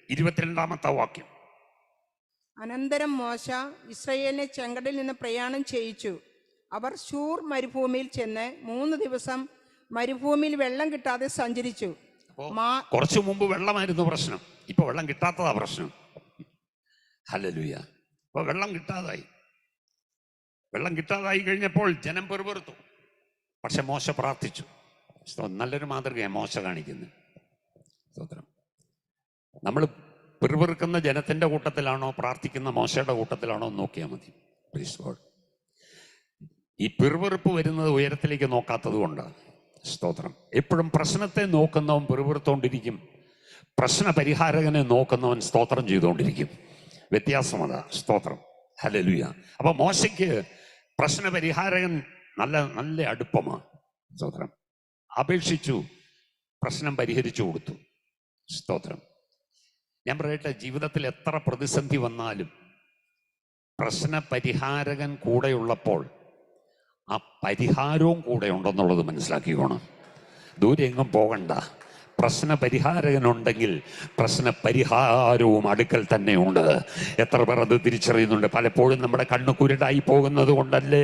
22-ാമത്തെ വാക്യം. അനന്തരം മോശ ഇസ്രായേലിനെ ചെങ്കടലിൽ നിന്ന് പ്രയാണം ചെയ്യിച്ചു. അവർ ശൂർ മരുഭൂമിയിൽ ചെന്ന് 3 ദിവസം മരുഭൂമിയിൽ വെള്ളം കിട്ടാതെ സഞ്ചരിച്ചു. കുറച്ചു മുമ്പ് വെള്ളമായിരുന്നു പ്രശ്നം, ഇപ്പൊ വെള്ളം കിട്ടാത്തതാ പ്രശ്നം. ഹല്ലേലൂയ. അപ്പൊ വെള്ളം കിട്ടാതായി കഴിഞ്ഞപ്പോൾ ജനം പെറുപെറുത്തു. പക്ഷെ മോശ പ്രാർത്ഥിച്ചു. നല്ലൊരു മാതൃകയാണ് മോശ കാണിക്കുന്നത്. സ്തോത്രം. നമ്മൾ പെറുപെറുക്കുന്ന ജനത്തിന്റെ കൂട്ടത്തിലാണോ പ്രാർത്ഥിക്കുന്ന മോശയുടെ കൂട്ടത്തിലാണോ നോക്കിയാൽ മതി. Praise God. ഈ പെറുപെറുപ്പ് വരുന്നത് ഉയരത്തിലേക്ക് നോക്കാത്തത് കൊണ്ടാണ്. സ്തോത്രം. എപ്പോഴും പ്രശ്നത്തെ നോക്കുന്നവൻ പെറുപെറുത്തോണ്ടിരിക്കും, പ്രശ്ന പരിഹാരകനെ നോക്കുന്നവൻ സ്തോത്രം ചെയ്തുകൊണ്ടിരിക്കും. വ്യത്യാസമതാ. സ്തോത്രം. ഹല്ലേലൂയ. അപ്പൊ മോശയ്ക്ക് പ്രശ്ന പരിഹാരകൻ നല്ല അടുപ്പമാണ്. സ്തോത്രം. അപേക്ഷിച്ചു, പ്രശ്നം പരിഹരിച്ചു കൊടുത്തു. സ്തോത്രം. ഞാൻ പറയട്ടെ, ജീവിതത്തിൽ എത്ര പ്രതിസന്ധി വന്നാലും പ്രശ്ന പരിഹാരകൻ കൂടെയുള്ളപ്പോൾ ആ പരിഹാരവും കൂടെ ഉണ്ടെന്നുള്ളത് മനസ്സിലാക്കിക്കോണം. ദൂരെ എങ്ങും പോകണ്ട. പ്രശ്ന പരിഹാരകനുണ്ടെങ്കിൽ പ്രശ്ന പരിഹാരവും അടുക്കൽ തന്നെ ഉണ്ട്. എത്ര പേർ അത് തിരിച്ചറിയുന്നുണ്ട്? പലപ്പോഴും നമ്മുടെ കണ്ണ് കുരുടായി പോകുന്നത് കൊണ്ടല്ലേ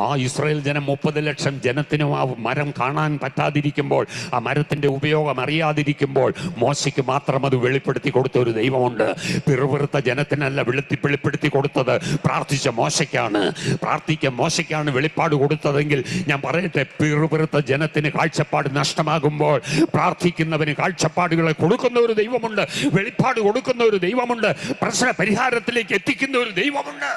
ആ ഇസ്രായേൽ ജനം 30 ലക്ഷം ജനത്തിനും ആ മരം കാണാൻ പറ്റാതിരിക്കുമ്പോൾ, ആ മരത്തിന്റെ ഉപയോഗം അറിയാതിരിക്കുമ്പോൾ മോശയ്ക്ക് മാത്രം അത് വെളിപ്പെടുത്തി കൊടുത്ത ഒരു ദൈവമുണ്ട്. പിറുപിറുത്ത ജനത്തിനല്ല വെളിപ്പെടുത്തി കൊടുത്തത്, പ്രാർത്ഥിച്ച മോശയ്ക്കാണ് വെളിപ്പാട് കൊടുത്തതെങ്കിൽ ഞാൻ പറയട്ടെ, പിറുപിറുത്ത ജനത്തിന് കാഴ്ചപ്പാട് നഷ്ടമാകുമ്പോൾ പ്രാർത്ഥിക്കുന്ന കാഴ്ചപ്പാടുകളെ കൊടുക്കുന്ന ഒരു ദൈവമുണ്ട്, വെളിപ്പാട് കൊടുക്കുന്ന ഒരു ദൈവമുണ്ട്, പ്രശ്ന പരിഹാരത്തിലേക്ക് എത്തിക്കുന്ന ഒരു ദൈവമുണ്ട്.